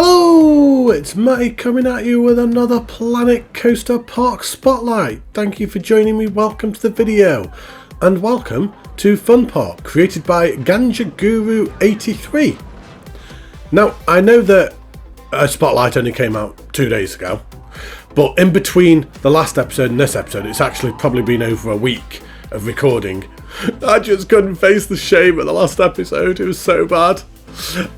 Hello, it's Matty coming at you with another Planet Coaster Park Spotlight. Thank you for joining me, welcome to the video, and welcome to Fun Park, created by Ganja Guru 83. Now, I know that a Spotlight only came out 2 days ago, but in between the last episode and this episode, it's actually probably been over a week of recording. I just couldn't face the shame of the last episode, it was so bad.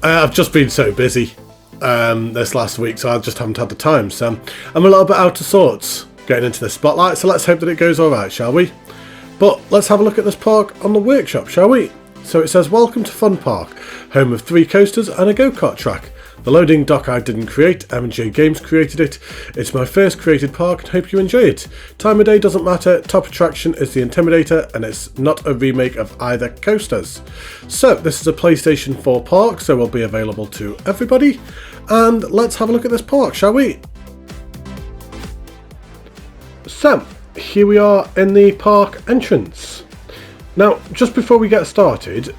I've just been so busy this last week, so I just haven't had the time, so I'm a little bit out of sorts getting into the Spotlight, so let's hope that it goes alright, shall we? But let's have a look at this park on the workshop, shall we? So it says, welcome to Fun Park, home of 3 coasters and a go-kart track. The loading dock I didn't create, M&J Games created it. It's my first created park and hope you enjoy it. Time of day doesn't matter, top attraction is the Intimidator and it's not a remake of either coasters. So this is a PlayStation 4 park, so will be available to everybody. And let's have a look at this park, shall we? So, here we are in the park entrance. Now, just before we get started,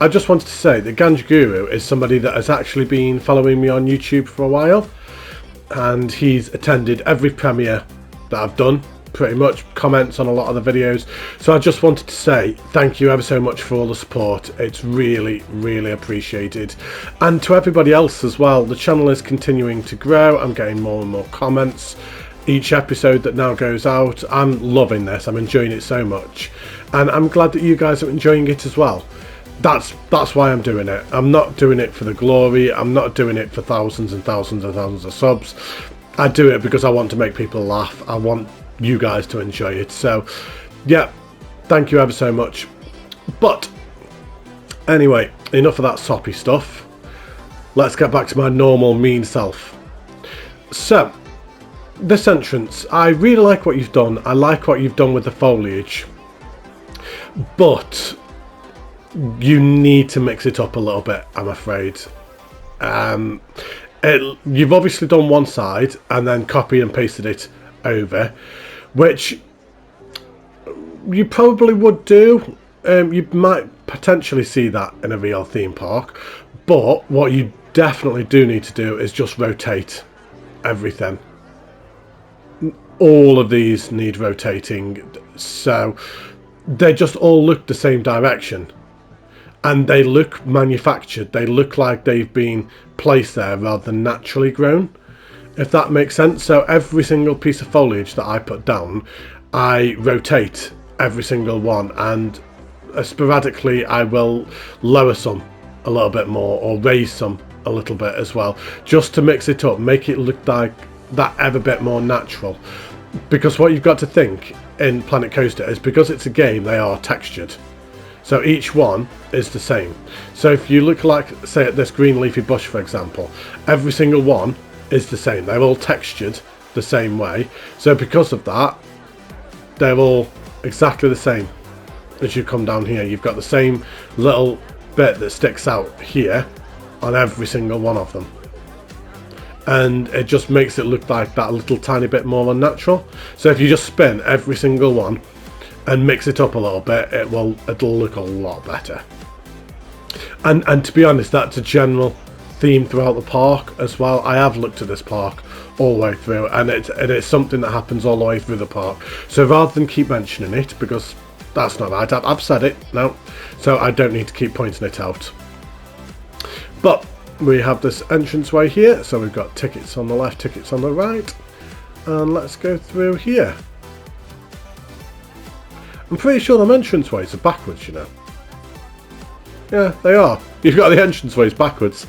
I just wanted to say that Ganja Guru is somebody that has actually been following me on YouTube for a while, and he's attended every premiere that I've done, pretty much, comments on a lot of the videos. So I just wanted to say thank you ever so much for all the support. It's really, really appreciated. And to everybody else as well, the channel is continuing to grow. I'm getting more and more comments each episode that now goes out. I'm loving this, I'm enjoying it so much, and I'm glad that you guys are enjoying it as well. That's why I'm doing it. I'm not doing it for the glory, I'm not doing it for thousands and thousands and thousands of subs. I do it because I want to make people laugh, I want you guys to enjoy it. So yeah, thank you ever so much. But anyway, enough of that soppy stuff. Let's get back to my normal mean self. So this entrance, I really like what you've done. I like what you've done with the foliage, but you need to mix it up a little bit, I'm afraid. You've obviously done one side and then copied and pasted it over, which you probably would do. You might potentially see that in a real theme park, but what you definitely do need to do is just rotate everything. All of these need rotating, so they just all look the same direction and they look manufactured. They look like they've been placed there rather than naturally grown, if that makes sense. So every single piece of foliage that I put down, I rotate every single one, and sporadically I will lower some a little bit more or raise some a little bit as well, just to mix it up, make it look like that ever bit more natural. Because what you've got to think in Planet Coaster is, because it's a game, they are textured, so each one is the same. So if you look, like say at this green leafy bush for example, every single one is the same, they're all textured the same way. So because of that, they're all exactly the same. As you come down here, you've got the same little bit that sticks out here on every single one of them, and it just makes it look like that a little tiny bit more unnatural. So if you just spin every single one and mix it up a little bit, it'll look a lot better. And to be honest, that's a general theme throughout the park as well. I have looked at this park all the way through, and it's something that happens all the way through the park. So rather than keep mentioning it, because that's not right, I've said it now, so I don't need to keep pointing it out. But we have this entranceway here, so we've got tickets on the left, tickets on the right, and let's go through here. I'm pretty sure the entranceways are backwards, you know. Yeah, they are. You've got the entranceways backwards.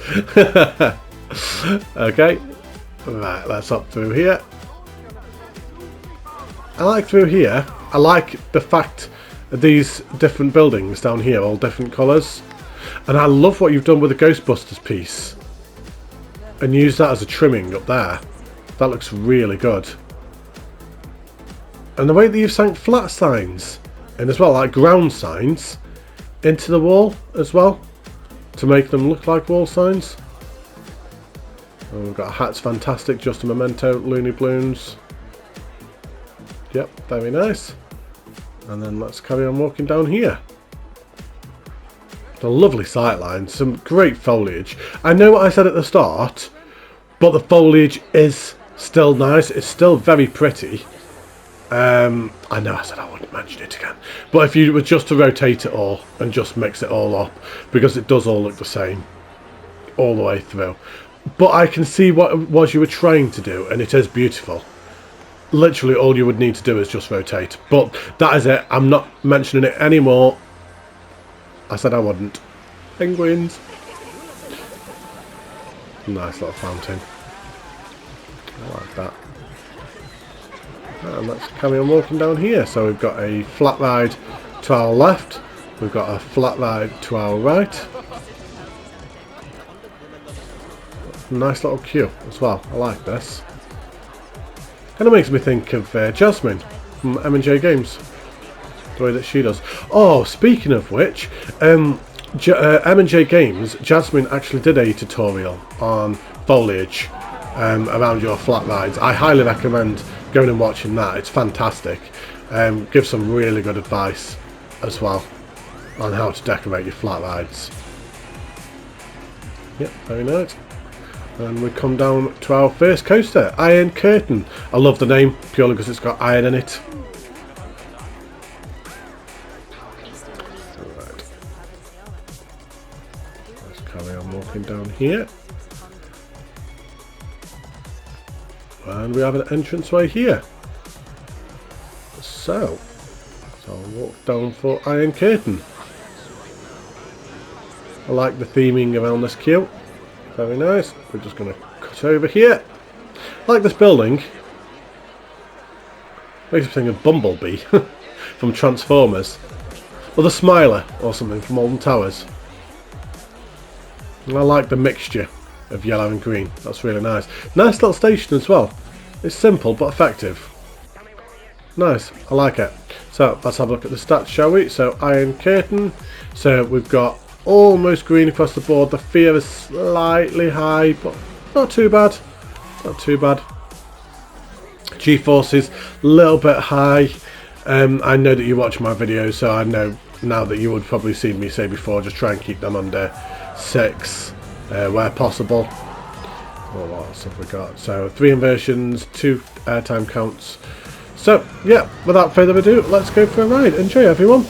Okay, right, let's up through here. I like through here, I like the fact that these different buildings down here, all different colours. And I love what you've done with the Ghostbusters piece and use that as a trimming up there. That looks really good. And the way that you've sank flat signs in as well, like ground signs, into the wall as well, to make them look like wall signs. And we've got hats, fantastic, just a memento, Looney Balloons. Yep, very nice. And then let's carry on walking down here. A lovely sightlines, some great foliage. I know what I said at the start, but the foliage is still nice. It's still very pretty. I know I said I wouldn't mention it again, but if you were just to rotate it all and just mix it all up, because it does all look the same all the way through. But I can see what it was you were trying to do, and it is beautiful. Literally all you would need to do is just rotate. But that is it. I'm not mentioning it anymore. I said I wouldn't. Penguins. Nice little fountain. I like that. And let's carry on walking down here. So we've got a flat ride to our left. We've got a flat ride to our right. Nice little queue as well. I like this. Kind of makes me think of Jasmine from M&J Games. The way that she does. Oh, speaking of which, M&J Games, Jasmine actually did a tutorial on foliage around your flat rides. I highly recommend going and watching that. It's fantastic. Gives some really good advice as well on how to decorate your flat rides. Yep, very nice. And we come down to our first coaster, Iron Curtain. I love the name purely because it's got iron in it. Right. Let's carry on walking down here. And we have an entranceway here. So I'll walk down for Iron Curtain. I like the theming around this queue. Very nice. We're just going to cut over here. I like this building. Makes me think of Bumblebee from Transformers. Or the Smiler or something from Alton Towers. And I like the mixture of yellow and green. That's really nice. Nice little station as well. It's simple but effective. Nice. I like it. So let's have a look at the stats, shall we? So Iron Curtain. So we've got almost green across the board. The fear is slightly high, but not too bad. Not too bad. G-force is a little bit high. I know that you watch my videos, so I know now that you would probably see me say before, just try and keep them under 6 where possible. What else have we got? So 3 inversions, 2 airtime counts. So yeah, without further ado, let's go for a ride. Enjoy, everyone.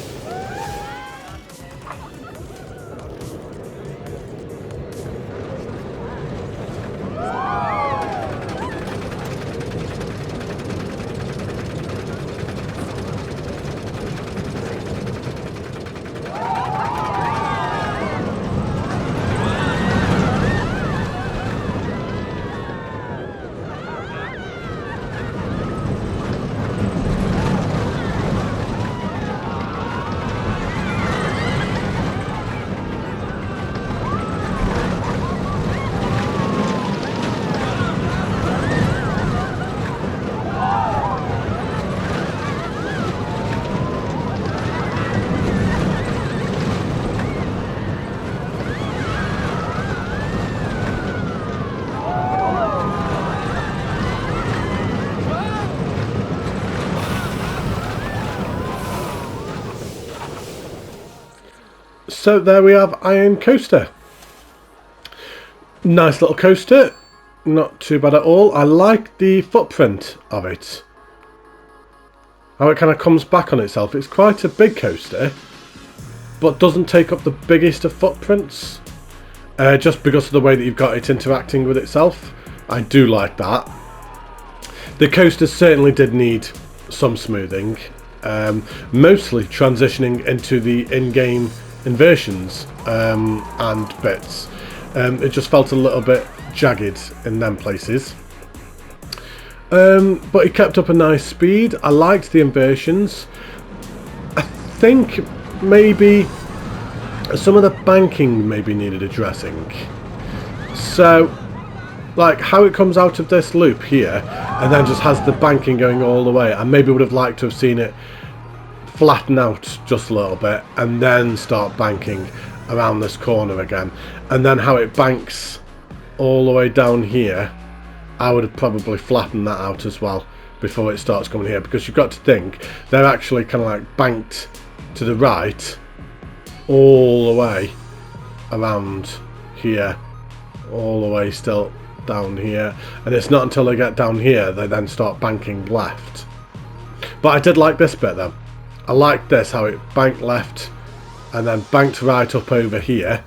So there we have Iron Coaster. Nice little coaster. Not too bad at all. I like the footprint of it. How it kind of comes back on itself. It's quite a big coaster, but doesn't take up the biggest of footprints. Just because of the way that you've got it interacting with itself. I do like that. The coaster certainly did need some smoothing. Mostly transitioning into the in-game inversions and bits. It just felt a little bit jagged in them places. But it kept up a nice speed. I liked the inversions. I think maybe some of the banking maybe needed addressing. So, like how it comes out of this loop here and then just has the banking going all the way. I maybe would have liked to have seen it flatten out just a little bit and then start banking around this corner again, and then how it banks all the way down here, I would have probably flattened that out as well before it starts coming here, because you've got to think they're actually kind of like banked to the right all the way around here, all the way still down here, and it's not until they get down here they then start banking left. But I did like this bit though. I liked this, how it banked left and then banked right up over here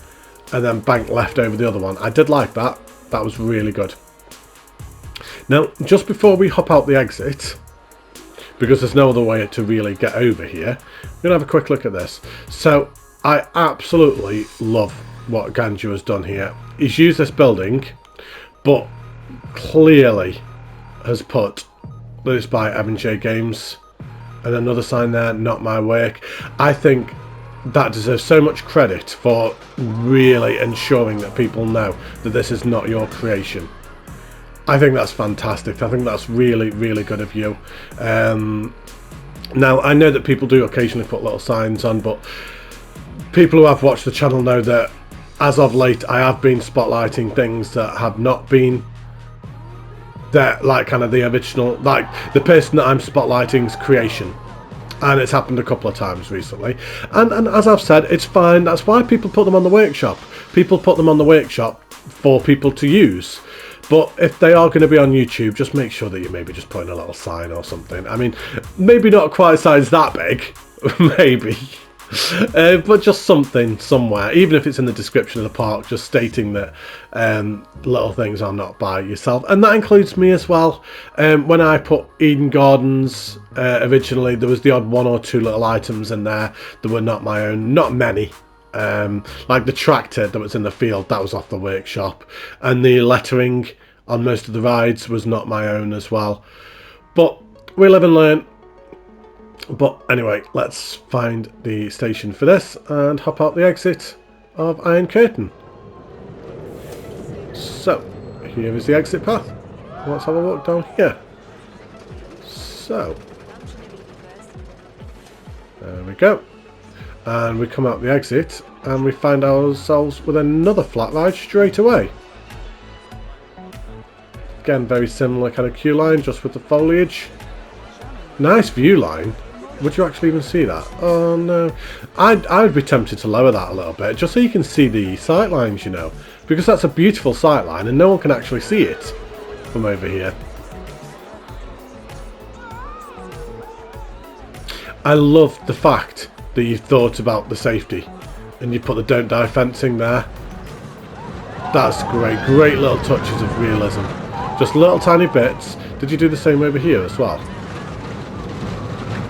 and then banked left over the other one. I did like that. That was really good. Now, just before we hop out the exit, because there's no other way to really get over here, we're going to have a quick look at this. So, I absolutely love what Ganju has done here. He's used this building, but clearly has put that it's by M&J Games, and another sign there, not my work. I think that deserves so much credit for really ensuring that people know that this is not your creation. I think that's fantastic. I think that's really, really good of you. Now, I know that people do occasionally put little signs on, but people who have watched the channel know that as of late I have been spotlighting things that have not been that, like kind of the original, like the person that I'm spotlighting's creation. And it's happened a couple of times recently. And as I've said, it's fine. That's why people put them on the workshop. People put them on the workshop for people to use. But if they are going to be on YouTube, just make sure that you maybe just put in a little sign or something. I mean, maybe not quite size that big, maybe. But just something somewhere, even if it's in the description of the park, just stating that little things are not by yourself. And that includes me as well. When I put Eden Gardens originally, there was the odd one or two little items in there that were not my own, not many. Like the tractor that was in the field, that was off the workshop, and the lettering on most of the rides was not my own as well. But we live and learn. But anyway, let's find the station for this and hop out the exit of Iron Curtain. So, here is the exit path. Let's have a walk down here. So, there we go. And we come out the exit and we find ourselves with another flat ride straight away. Again, very similar kind of queue line, just with the foliage. Nice view line. Would you actually even see that? Oh no. I'd be tempted to lower that a little bit, just so you can see the sight lines, you know. Because that's a beautiful sight line and no one can actually see it from over here. I love the fact that you've thought about the safety and you put the don't die fencing there. That's great. Great little touches of realism. Just little tiny bits. Did you do the same over here as well?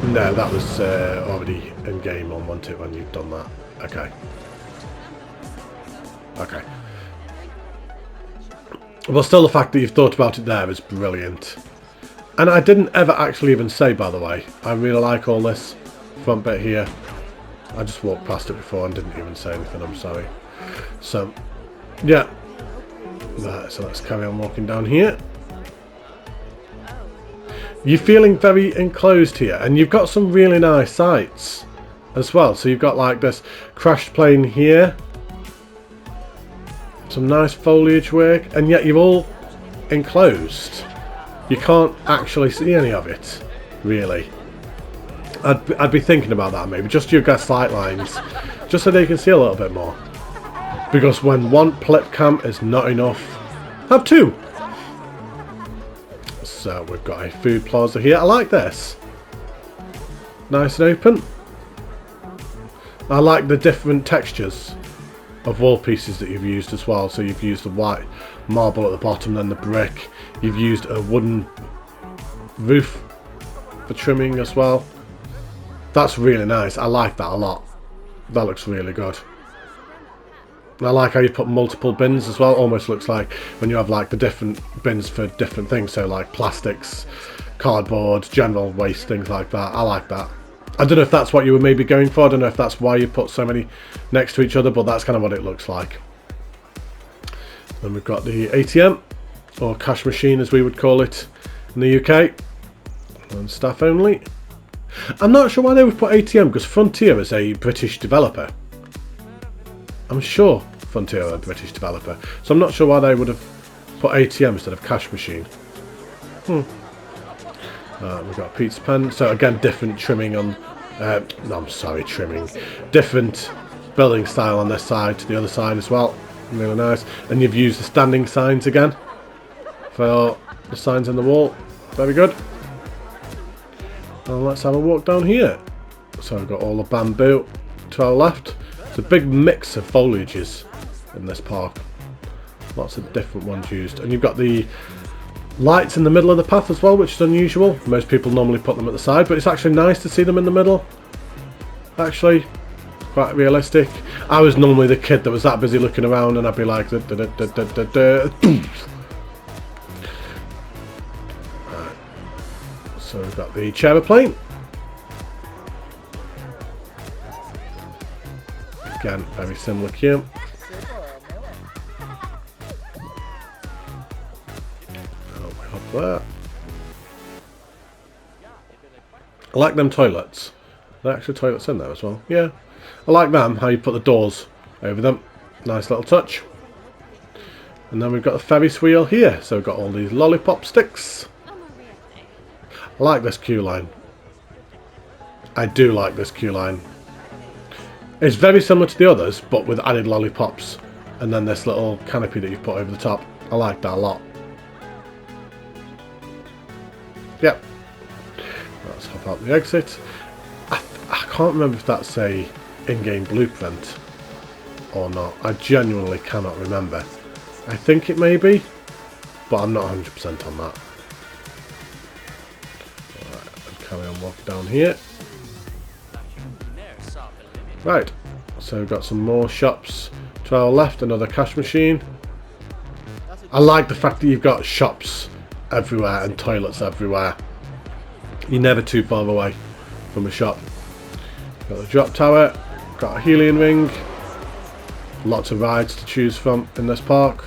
No, that was already in game on, wasn't it, when you've done that? Okay. Okay. Well, still the fact that you've thought about it there is brilliant. And I didn't ever actually even say, by the way, I really like all this front bit here. I just walked past it before and didn't even say anything, I'm sorry. So, yeah. Right, so let's carry on walking down here. You're feeling very enclosed here, and you've got some really nice sights as well. So you've got like this crashed plane here, some nice foliage work, and yet you're all enclosed. You can't actually see any of it, really. I'd be thinking about that maybe, just your gas sight lines, just so they can see a little bit more. Because when one plip cam is not enough, have two. So we've got a food plaza here. I like this. Nice and open. I like the different textures of wall pieces that you've used as well. So you've used the white marble at the bottom, then the brick. You've used a wooden roof for trimming as well. That's really nice. I like that a lot. That looks really good. I like how you put multiple bins as well. Almost looks like when you have like the different bins for different things. So like plastics, cardboard, general waste, things like that. I like that. I don't know if that's what you were maybe going for. I don't know if that's why you put so many next to each other, but that's kind of what it looks like. Then we've got the ATM, or cash machine as we would call it in the UK. And staff only. I'm not sure why they would put ATM, because Frontier is a British developer. I'm sure Frontier are a British developer, so I'm not sure why they would have put ATM instead of cash machine. We've got a pizza pen, so again different trimming on, no I'm sorry, trimming, different building style on this side to the other side as well. Really nice. And you've used the standing signs again for the signs on the wall. Very good. And let's have a walk down here. So we've got all the bamboo to our left. It's a big mix of foliages in this park. Lots of different ones used. And you've got the lights in the middle of the path as well, which is unusual. Most people normally put them at the side, but it's actually nice to see them in the middle. Actually, quite realistic. I was normally the kid that was that busy looking around, and I'd be like, right. So we've got the aeroplane. Again, very similar cue. There. I like them toilets. There are actually toilets in there as well. Yeah, I like them, how you put the doors over them. Nice little touch. And then we've got the Ferris wheel here. So we've got all these lollipop sticks. I like this queue line. I do like this queue line. It's very similar to the others, but with added lollipops. And then this little canopy that you've put over the top. I like that a lot. Yep. Let's hop out the exit. I can't remember if that's a in-game blueprint or not. I genuinely cannot remember. I think it may be, but I'm not 100% on that. Alright, I'll carry on walking down here. Right, so we've got some more shops to our left, another cash machine. I like the fact that you've got shops everywhere and toilets everywhere. You're never too far away from a shop. Got the drop tower, got a helium ring, lots of rides to choose from in this park.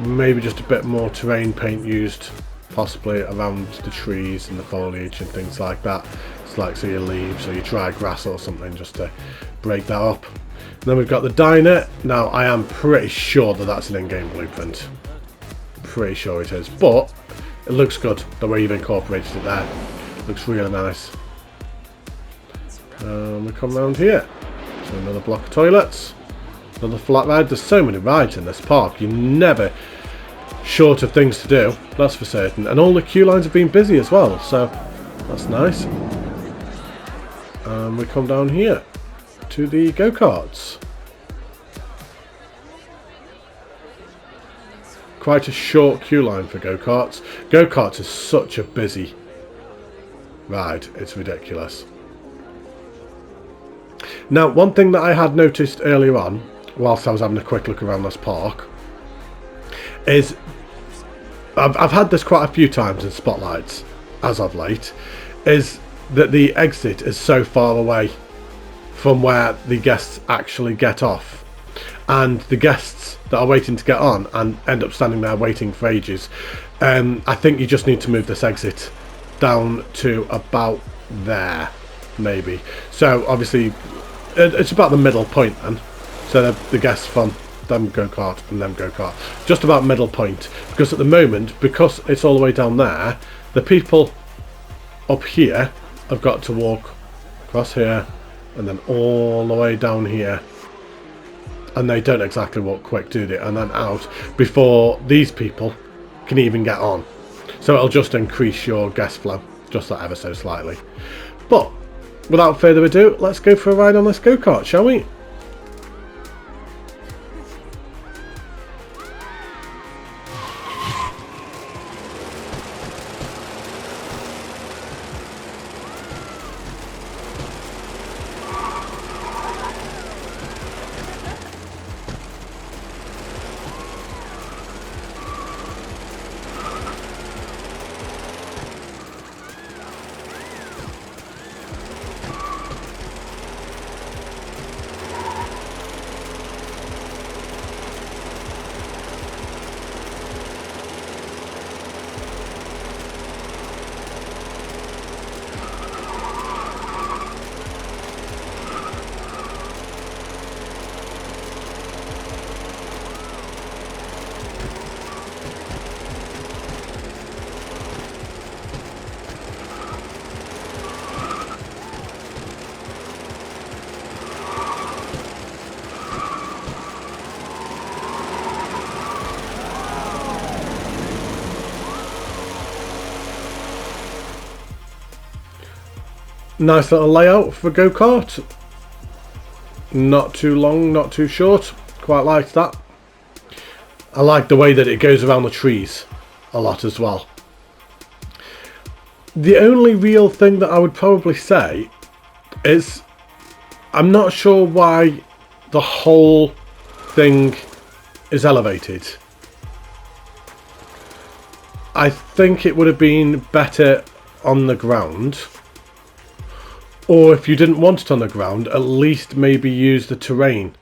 Maybe just a bit more terrain paint used, possibly around the trees and the foliage and things like that. It's like so your leaves or your dry grass or something, just to break that up. And then we've got the diner. Now I am pretty sure that that's an in-game blueprint. Pretty sure it is, but it looks good the way you've incorporated it there. Looks really nice. We come around here. So another block of toilets. Another flat ride. There's so many rides in this park. You're never short of things to do. That's for certain. And all the queue lines have been busy as well. So that's nice. We come down here to the go-karts. Quite a short queue line for go-karts. Go-karts is such a busy ride. It's ridiculous. Now, one thing that I had noticed earlier on, whilst I was having a quick look around this park, is I've had this quite a few times in spotlights as of late, is that the exit is so far away from where the guests actually get off, and the guests that are waiting to get on and end up standing there waiting for ages. I think you just need to move this exit down to about there, maybe. So obviously it's about the middle point then, so the guests from them go-kart and them go-kart, just about middle point, because at the moment, because it's all the way down there, the people up here have got to walk across here and then all the way down here, and they don't exactly walk quick, do they, and then out before these people can even get on. So it'll just increase your guest flow just that ever so slightly. But without further ado, let's go for a ride on this go-kart, shall we? Nice little layout for go-kart. Not too long, not too short. Quite like that. I like the way that it goes around the trees a lot as well. The only real thing that I would probably say is I'm not sure why the whole thing is elevated. I think it would have been better on the ground. Or if you didn't want it on the ground, at least maybe use the terrain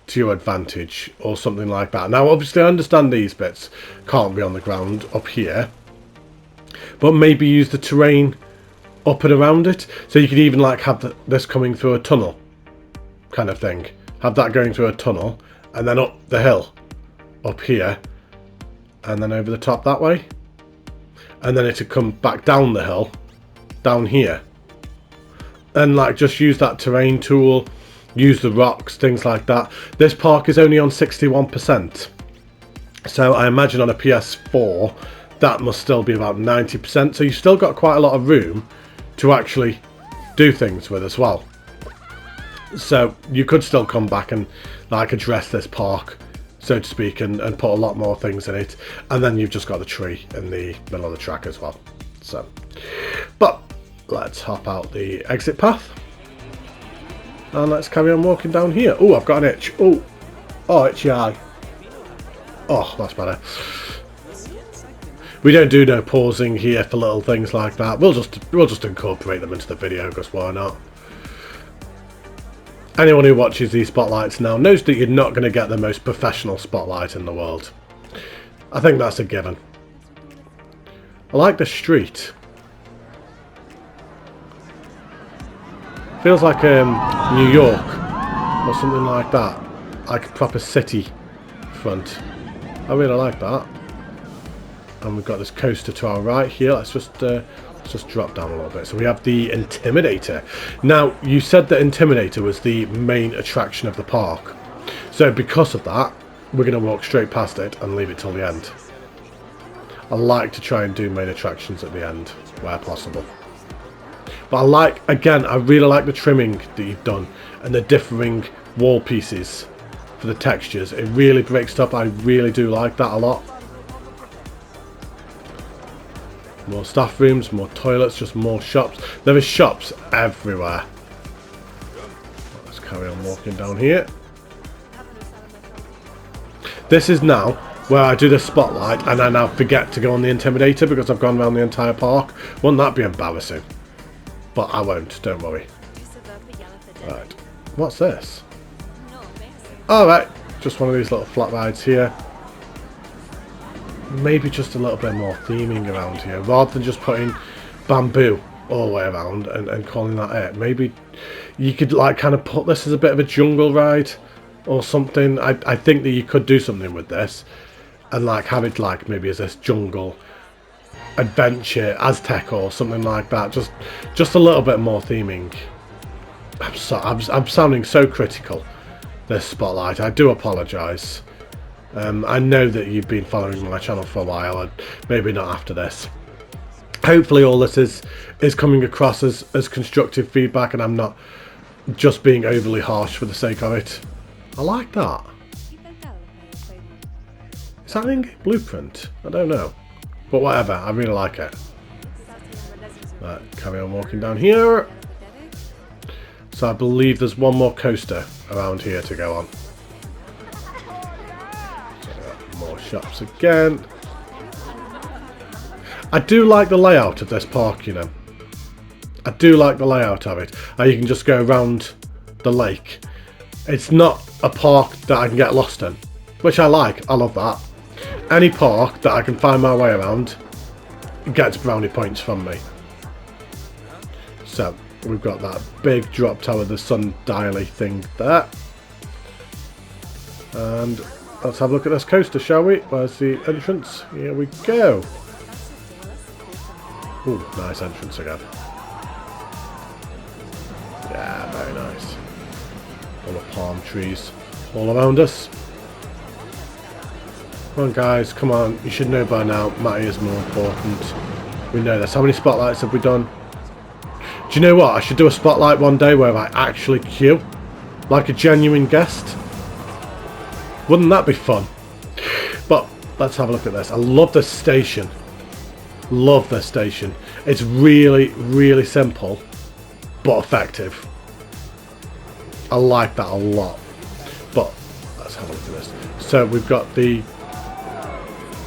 to your advantage or something like that. Now obviously I understand these bits can't be on the ground up here, but maybe use the terrain up and around it. So you could even like have this coming through a tunnel kind of thing. Have that going through a tunnel and then up the hill up here and then over the top that way. And then it would come back down the hill down here. And like just use that terrain tool, use the rocks, things like that. This park is only on 61%. So I imagine on a PS4 that must still be about 90%. So you've still got quite a lot of room to actually do things with as well. So you could still come back and like address this park, so to speak, and put a lot more things in it. And then you've just got the tree in the middle of the track as well. So, but let's hop out the exit path. And let's carry on walking down here. Oh, I've got an itch. Oh, itchy eye. Oh, that's better. We don't do no pausing here for little things like that. We'll just incorporate them into the video, because why not? Anyone who watches these spotlights now knows that you're not going to get the most professional spotlight in the world. I think that's a given. I like the street. Feels like New York or something like that. Like a proper city front. I really like that. And we've got this coaster to our right here. Let's just drop down a little bit. So we have the Intimidator. Now, you said that Intimidator was the main attraction of the park. So because of that, we're going to walk straight past it and leave it till the end. I like to try and do main attractions at the end, where possible. But I like, again, I really like the trimming that you've done and the differing wall pieces for the textures. It really breaks it up. I really do like that a lot. More staff rooms, more toilets, just more shops. There are shops everywhere. Let's carry on walking down here. This is now where I do the spotlight and I now forget to go on the Intimidator because I've gone around the entire park. Wouldn't that be embarrassing? But I won't, don't worry. Right, what's this? Alright, just one of these little flat rides here. Maybe just a little bit more theming around here, rather than just putting bamboo all the way around and calling that it. Maybe you could like kind of put this as a bit of a jungle ride or something. I think that you could do something with this and like have it like maybe as this jungle adventure Aztec or something like that. Just a little bit more theming. I'm sounding so critical this spotlight. I do apologise. I know that you've been following my channel for a while, and maybe not after this. Hopefully all this is coming across as constructive feedback and I'm not just being overly harsh for the sake of it. I like that. Is that an in-game blueprint? I don't know. But whatever, I really like it. Right, carry on walking down here. So I believe there's one more coaster around here to go on. More shops again. I do like the layout of this park, you know. I do like the layout of it. How you can just go around the lake. It's not a park that I can get lost in, which I like. I love that. Any park that I can find my way around gets brownie points from me. So we've got that big drop tower, the sundial-y thing there. And let's have a look at this coaster, shall we? Where's the entrance? Here we go. Ooh, nice entrance again. Yeah, very nice. All the palm trees all around us. Come on guys, come on. You should know by now, Matty is more important. We know this. How many spotlights have we done? Do you know what? I should do a spotlight one day where I actually queue like a genuine guest. Wouldn't that be fun? But let's have a look at this. I love this station. Love this station. It's really, really simple, but effective. I like that a lot. But let's have a look at this. So we've got the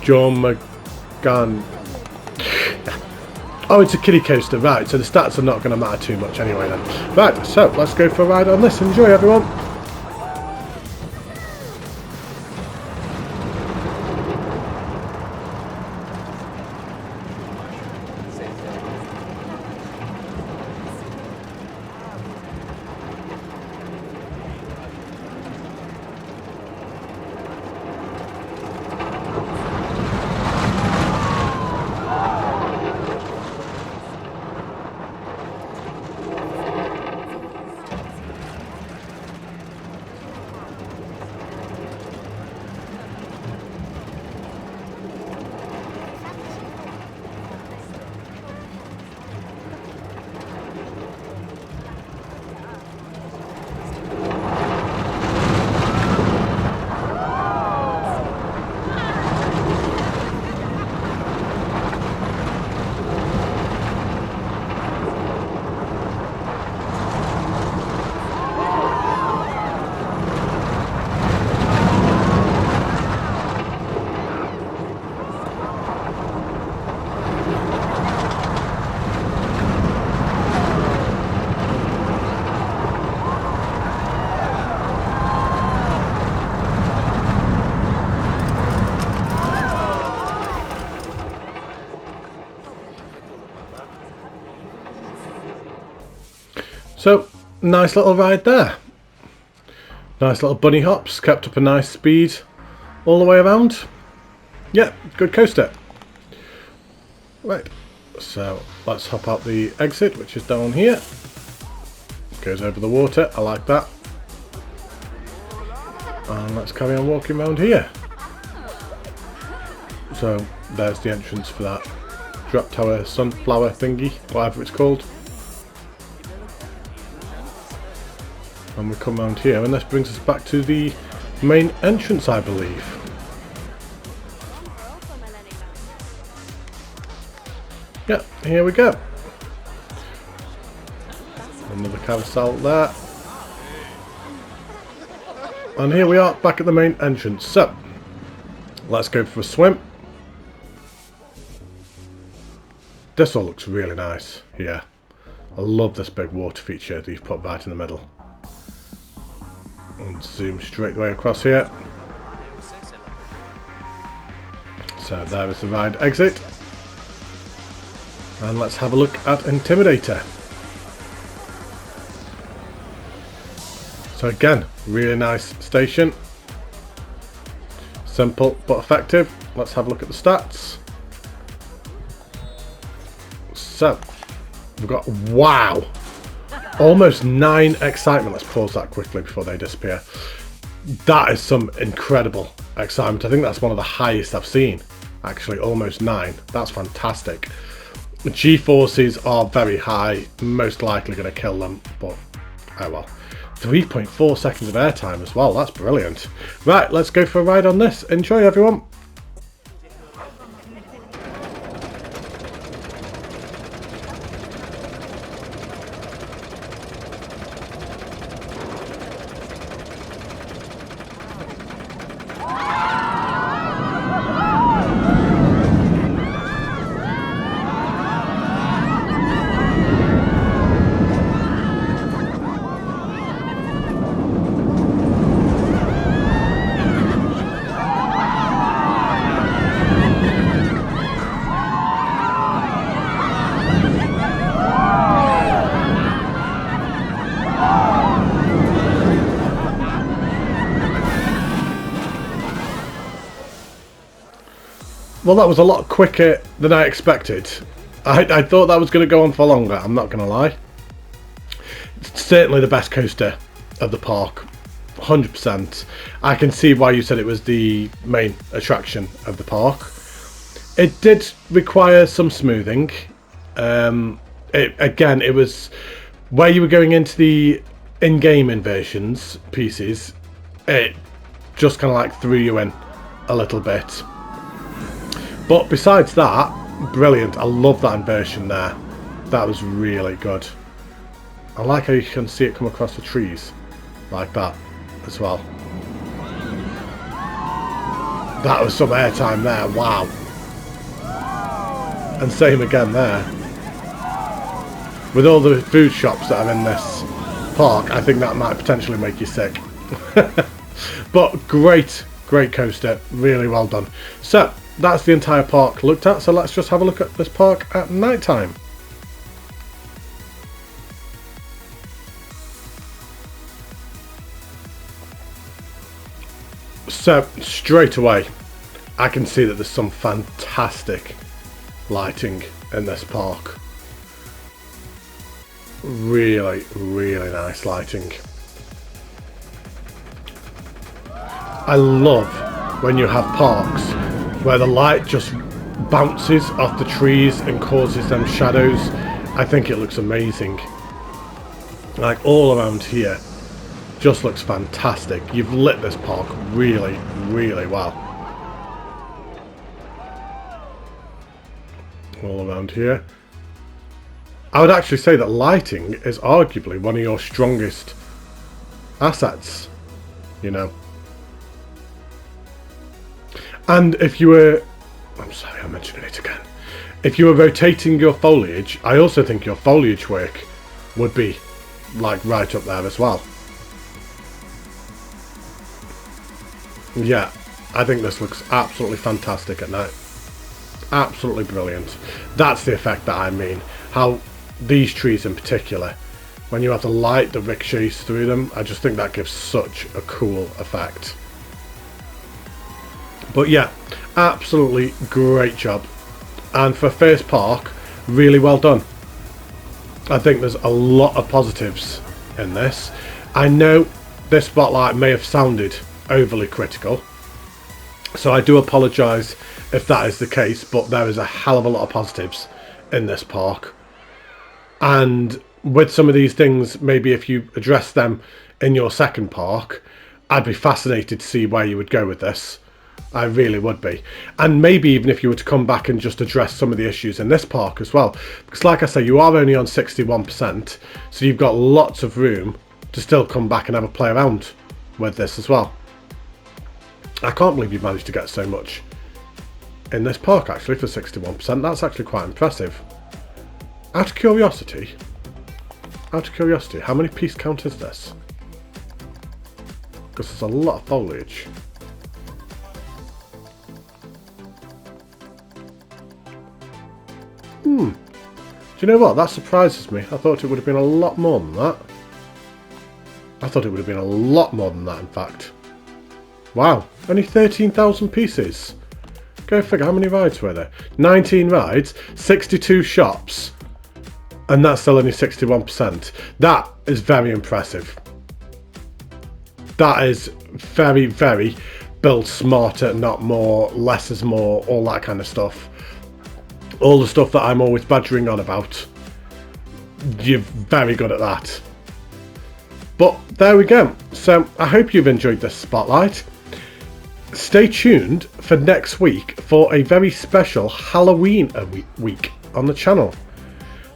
John McGann. Oh, it's a kiddie coaster, right? So the stats are not going to matter too much anyway then. Right, so let's go for a ride on this. Enjoy, everyone. So, nice little ride there. Nice little bunny hops, kept up a nice speed all the way around. Yeah, good coaster. Right, so let's hop out the exit, which is down here. Goes over the water, I like that. And let's carry on walking around here. So, there's the entrance for that drop tower sunflower thingy, whatever it's called. And we come around here, and this brings us back to the main entrance, I believe. Yeah, here we go. Another carousel there. And here we are back at the main entrance. So, let's go for a swim. This all looks really nice here. I love this big water feature that you've put right in the middle. And zoom straight the way across here. So there is the ride exit. And let's have a look at Intimidator. So again, really nice station. Simple but effective. Let's have a look at the stats. So, we've got, wow, almost 9 excitement. Let's pause that quickly before they disappear. That is some incredible excitement. I think that's one of the highest I've seen. Actually, almost 9. That's fantastic. G-forces are very high, most likely going to kill them, but oh well. 3.4 seconds of airtime as well, that's brilliant. Right, let's go for a ride on this. Enjoy, everyone. Well, that was a lot quicker than I expected. I thought that was going to go on for longer, I'm not going to lie. It's certainly the best coaster of the park, 100%. I can see why you said it was the main attraction of the park. It did require some smoothing. Again, it was where you were going into the in-game inversions pieces. It just kind of like threw you in a little bit. But besides that, brilliant. I love that inversion there. That was really good. I like how you can see it come across the trees like that as well. That was some airtime there. Wow. And same again there. With all the food shops that are in this park, I think that might potentially make you sick. But great coaster. Really well done. So that's the entire park looked at. So let's just have a look at this park at night time. So straight away I can see that there's some fantastic lighting in this park. Really nice lighting. I love when you have parks where the light just bounces off the trees and causes them shadows. I think it looks amazing. Like all around here just looks fantastic. You've lit this park really well. All around here. I would actually say that lighting is arguably one of your strongest assets, you know. And if you were, I'm sorry, I'm mentioning it again. If you were rotating your foliage, I also think your foliage work would be like right up there as well. Yeah, I think this looks absolutely fantastic at night. Absolutely brilliant. That's the effect that I mean. How these trees in particular, when you have the light that ricochets through them, I just think that gives such a cool effect. But yeah, absolutely great job. And for first park, really well done. I think there's a lot of positives in this. I know this spotlight may have sounded overly critical, so I do apologise if that is the case, but there is a hell of a lot of positives in this park. And with some of these things, maybe if you address them in your second park, I'd be fascinated to see where you would go with this. I really would be. And maybe even if you were to come back and just address some of the issues in this park as well. Because like I say, you are only on 61%, so you've got lots of room to still come back and have a play around with this as well. I can't believe you've managed to get so much in this park actually for 61%. That's actually quite impressive. Out of curiosity, how many piece count is this? Because there's a lot of foliage. Do you know what? That surprises me. I thought it would have been a lot more than that. I thought it would have been a lot more than that, in fact. Wow, only 13,000 pieces. Go figure, how many rides were there? 19 rides, 62 shops, and that's still only 61%. That is very impressive. That is very build smarter, not more, less is more, all that kind of stuff. All the stuff that I'm always badgering on about. You're very good at that. But there we go. So I hope you've enjoyed this spotlight. Stay tuned for next week for a very special Halloween week on the channel.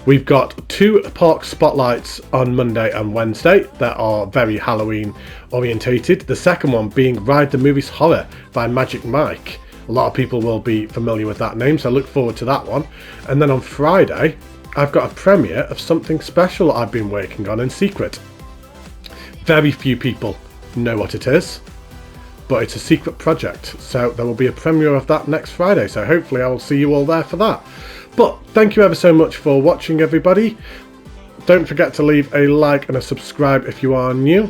We've got 2 park spotlights on Monday and Wednesday that are very Halloween orientated. The second one being Ride the Movies Horror by Magic Mike. A lot of people will be familiar with that name, so I look forward to that one. And then on Friday, I've got a premiere of something special I've been working on in secret. Very few people know what it is, but it's a secret project. So there will be a premiere of that next Friday, so hopefully I will see you all there for that. But thank you ever so much for watching, everybody. Don't forget to leave a like and a subscribe if you are new.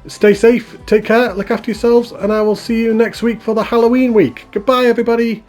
Stay safe, take care, look after yourselves, and I will see you next week for the Halloween week. Goodbye, everybody.